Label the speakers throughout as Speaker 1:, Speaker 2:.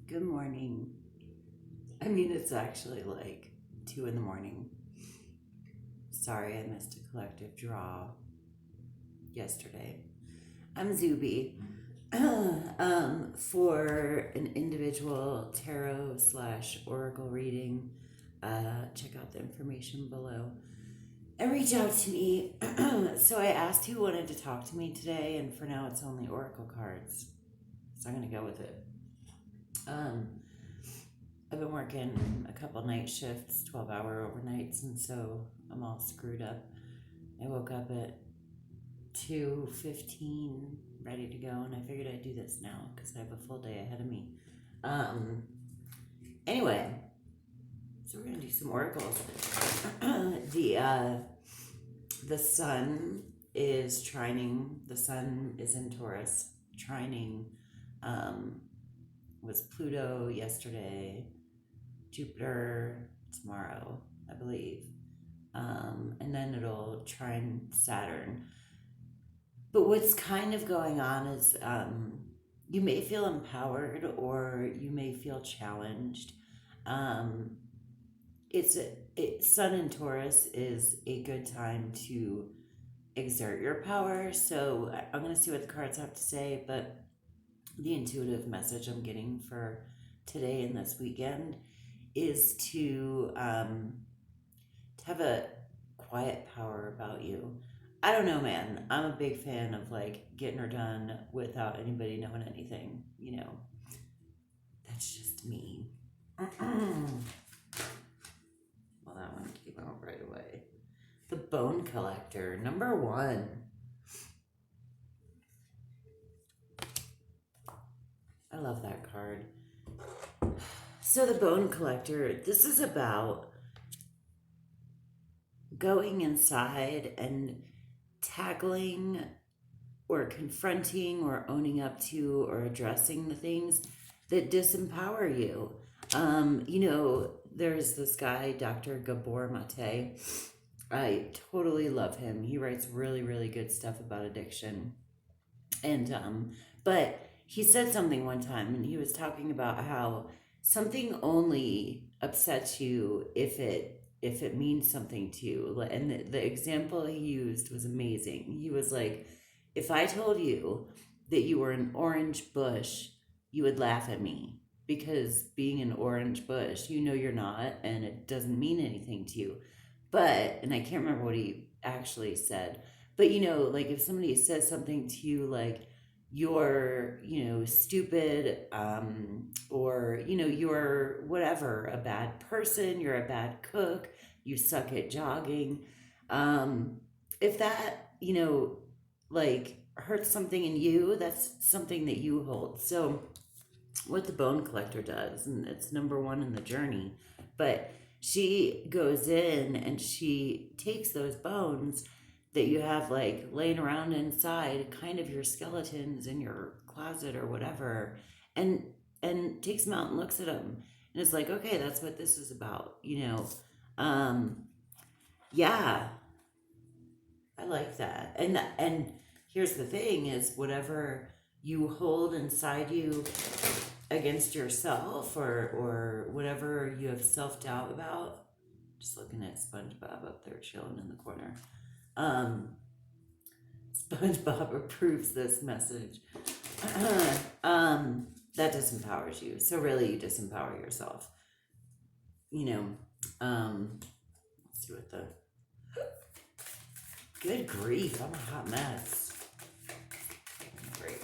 Speaker 1: Good morning. I mean, it's actually like 2 in the morning. Sorry, I missed a collective draw yesterday. I'm Zube. For an individual tarot slash oracle reading, check out the information below and reach out to me. So I asked who wanted to talk to me today, and for now it's only oracle cards. So I'm going to go with it. I've been working a couple night shifts, 12-hour overnights, and so I'm all screwed up. I woke up at 2:15, ready to go, and I figured I'd do this now because I have a full day ahead of me. Anyway, so we're gonna do some oracles. The sun is trining. The sun is in Taurus. Trining was Pluto yesterday, Jupiter tomorrow, I believe. And then it'll trine Saturn. But what's kind of going on is you may feel empowered or you may feel challenged. Sun in Taurus is a good time to exert your power. So I'm going to see what the cards have to say, but the intuitive message I'm getting for today and this weekend is to have a quiet power about you. I don't know, man. I'm a big fan of like getting her done without anybody knowing anything. You know, that's just me. Well, that one came out right away. The Bone Collector, number 1. I love that card. So the Bone Collector, this is about going inside and tackling or confronting or owning up to or addressing the things that disempower you. There's this guy, Dr. Gabor Mate. I totally love him. He writes really, really good stuff about addiction. And but he said something one time, and he was talking about how something only upsets you if it means something to you. And the example he used was amazing. He was like, if I told you that you were an orange bush, you would laugh at me because being an orange bush, you're not, and it doesn't mean anything to you. But, and I can't remember what he actually said, but like if somebody says something to you like, you're stupid, or you're whatever, a bad person, you're a bad cook, you suck at jogging, if that like hurts something in you, that's something that you hold. So what the Bone Collector does, and it's number 1 in the journey, but she goes in and she takes those bones that you have like laying around inside kind of your skeletons in your closet or whatever, and takes them out and looks at them and it's like, okay, that's what this is about. Yeah, I like that. And here's the thing is, whatever you hold inside you against yourself or whatever you have self-doubt about, just looking at SpongeBob up there chilling in the corner. SpongeBob approves this message. That disempowers you. So really you disempower yourself. Let's see what the... Good grief, I'm a hot mess. Break.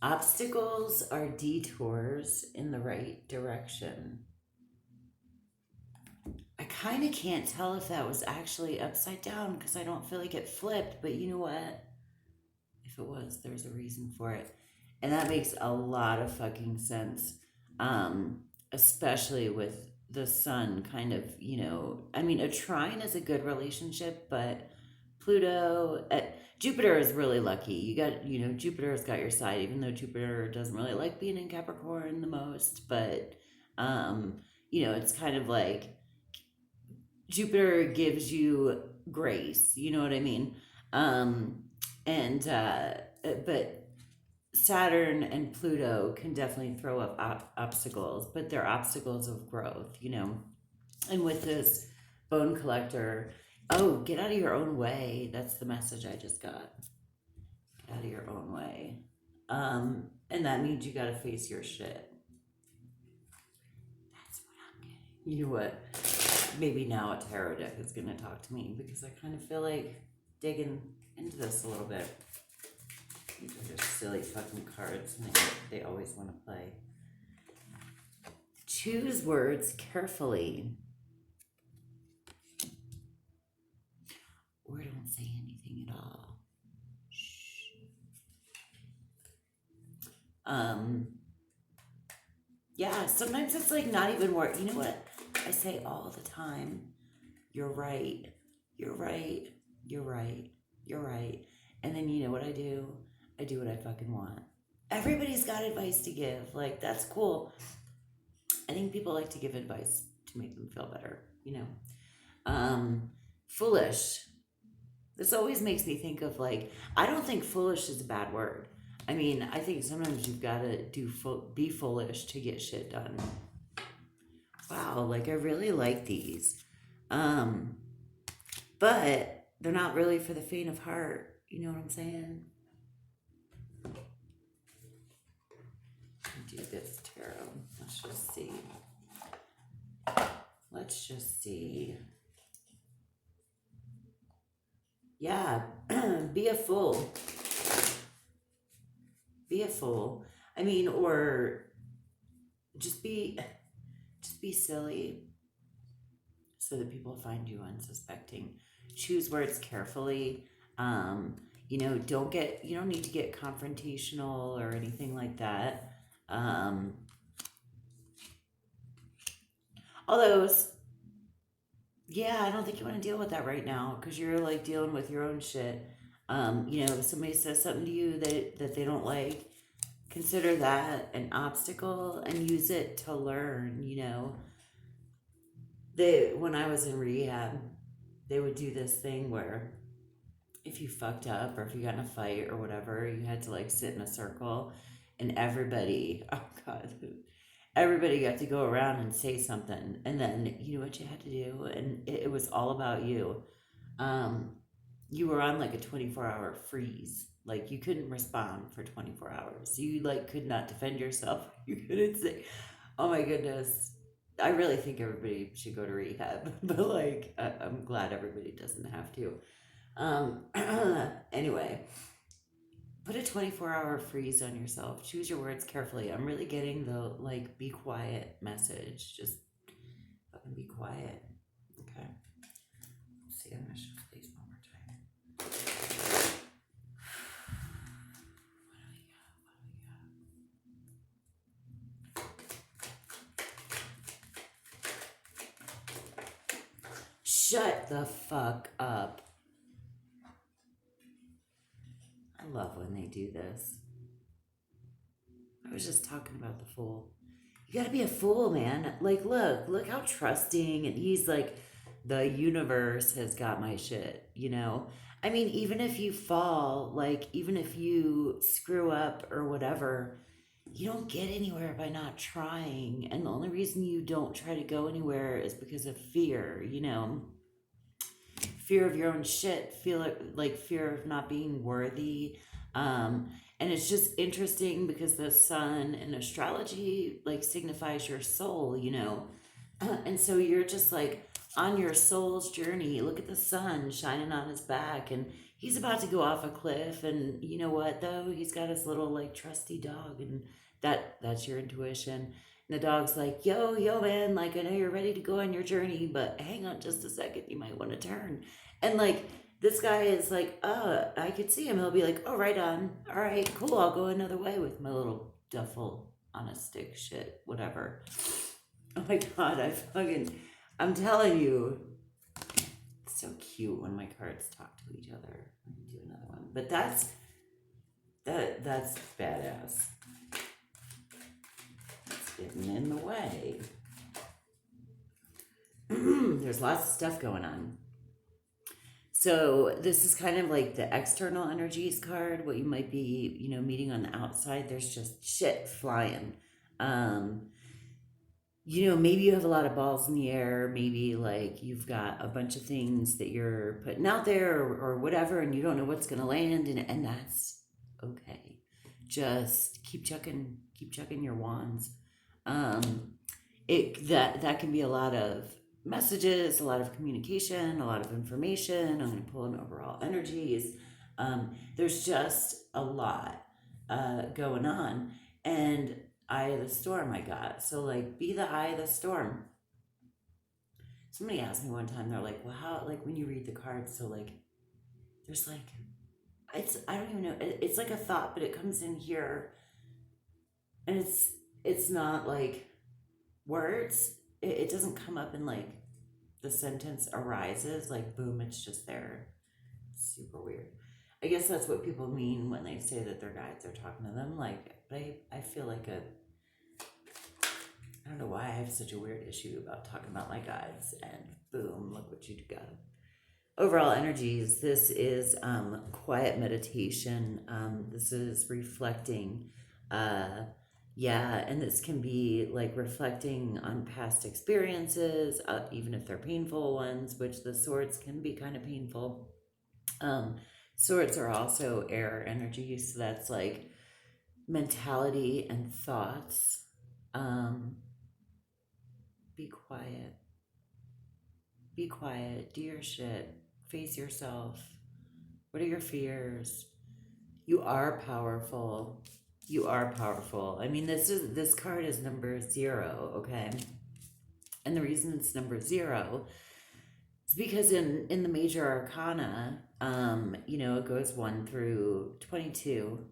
Speaker 1: Obstacles are detours in the right direction. I kind of can't tell if that was actually upside down because I don't feel like it flipped, but you know what? If it was, there's a reason for it. And that makes a lot of fucking sense, especially with the sun kind of, I mean, a trine is a good relationship, but Pluto... Jupiter is really lucky. You got, Jupiter's got your side, even though Jupiter doesn't really like being in Capricorn the most. But, it's kind of like Jupiter gives you grace. You know what I mean? And but Saturn and Pluto can definitely throw up obstacles, but they're obstacles of growth, you know. And with this bone collector, oh, get out of your own way. That's the message I just got. Get out of your own way. And that means you got to face your shit. That's what I'm getting. You know what? Maybe now a tarot deck is going to talk to me because I kind of feel like digging into this a little bit. These are just silly fucking cards and they always want to play. Choose words carefully. Or don't say anything at all. Shh. Yeah, sometimes it's like not even work. You know what I say all the time? You're right. You're right. You're right. You're right. And then you know what I do? I do what I fucking want. Everybody's got advice to give. Like, that's cool. I think people like to give advice to make them feel better, you know. Foolish. This always makes me think of like, I don't think foolish is a bad word. I mean, I think sometimes you've got to be foolish to get shit done. Wow, like I really like these. But they're not really for the faint of heart. You know what I'm saying? Do this tarot. Let's just see. Let's just see. Yeah, be a fool. Be a fool. I mean, or just be silly so that people find you unsuspecting. Choose words carefully. You know, you don't need to get confrontational or anything like that. Although, yeah, I don't think you want to deal with that right now because you're like dealing with your own shit. You know, if somebody says something to you that they don't like, consider that an obstacle and use it to learn, you know. When I was in rehab, they would do this thing where if you fucked up or if you got in a fight or whatever, you had to like sit in a circle and everybody, oh God, everybody got to go around and say something. And then you know what you had to do? And it was all about you. You were on like a 24-hour freeze. Like you couldn't respond for 24 hours. You like could not defend yourself. You couldn't say, oh my goodness. I really think everybody should go to rehab. But like, I'm glad everybody doesn't have to. Anyway, put a 24-hour freeze on yourself. Choose your words carefully. I'm really getting the like be quiet message. Just fucking be quiet. Okay. Let's see, I'm gonna show these one more time. What do we got? Shut the fuck up. I love when they do this. I was just talking about the fool. You gotta be a fool, man. Like, look how trusting, and he's like, the universe has got my shit, you know? I mean, even if you fall, like, even if you screw up or whatever, you don't get anywhere by not trying. And the only reason you don't try to go anywhere is because of fear, you know? Fear of your own shit, feel like fear of not being worthy. And it's just interesting because the sun in astrology like signifies your soul, you know. And so you're just like on your soul's journey. Look at the sun shining on his back and he's about to go off a cliff, and you know what though? He's got his little like trusty dog, and that's your intuition. And the dog's like, yo, man, like, I know you're ready to go on your journey, but hang on just a second, you might want to turn. And, like, this guy is like, I could see him. He'll be like, oh, right on. All right, cool. I'll go another way with my little duffel on a stick shit, whatever. Oh, my God, I'm telling you, it's so cute when my cards talk to each other. I'm going to do another one. But that's badass. Getting in the way. There's lots of stuff going on. So this is kind of like the external energies card, what you might be, meeting on the outside. There's just shit flying. Um, maybe you have a lot of balls in the air. Maybe like you've got a bunch of things that you're putting out there or whatever, and you don't know what's going to land, and that's okay. Just keep checking your wands. Um, that can be a lot of messages, a lot of communication, a lot of information. I'm going to pull in overall energies. There's just a lot going on, and eye of the storm I got. So like, be the eye of the storm. Somebody asked me one time, they're like, well, how, like, when you read the cards, so like, there's like, I don't even know, it's like a thought, but it comes in here, and it's not like words. It doesn't come up in like the sentence arises, like boom, it's just there. Super weird. I guess that's what people mean when they say that their guides are talking to them. Like, but I feel like I don't know why I have such a weird issue about talking about my guides, and boom, look what you got. Overall energies, this is quiet meditation. This is reflecting. And this can be like reflecting on past experiences, even if they're painful ones, which the swords can be kind of painful. Swords are also air energies, so that's like mentality and thoughts. Be quiet. Be quiet. Do your shit. Face yourself. What are your fears? You are powerful. You are powerful. I mean, this card is number 0, okay? And the reason it's number 0 is because in the major arcana, it goes 1 through 22.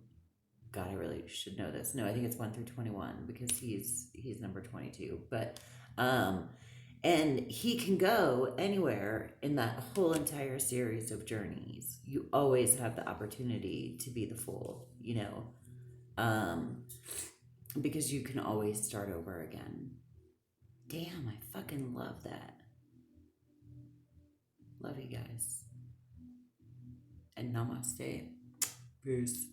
Speaker 1: God, I really should know this. No, I think it's 1 through 21 because he's number 22. But and he can go anywhere in that whole entire series of journeys. You always have the opportunity to be the fool, because you can always start over again. Damn, I fucking love that. Love you guys. And namaste. Peace.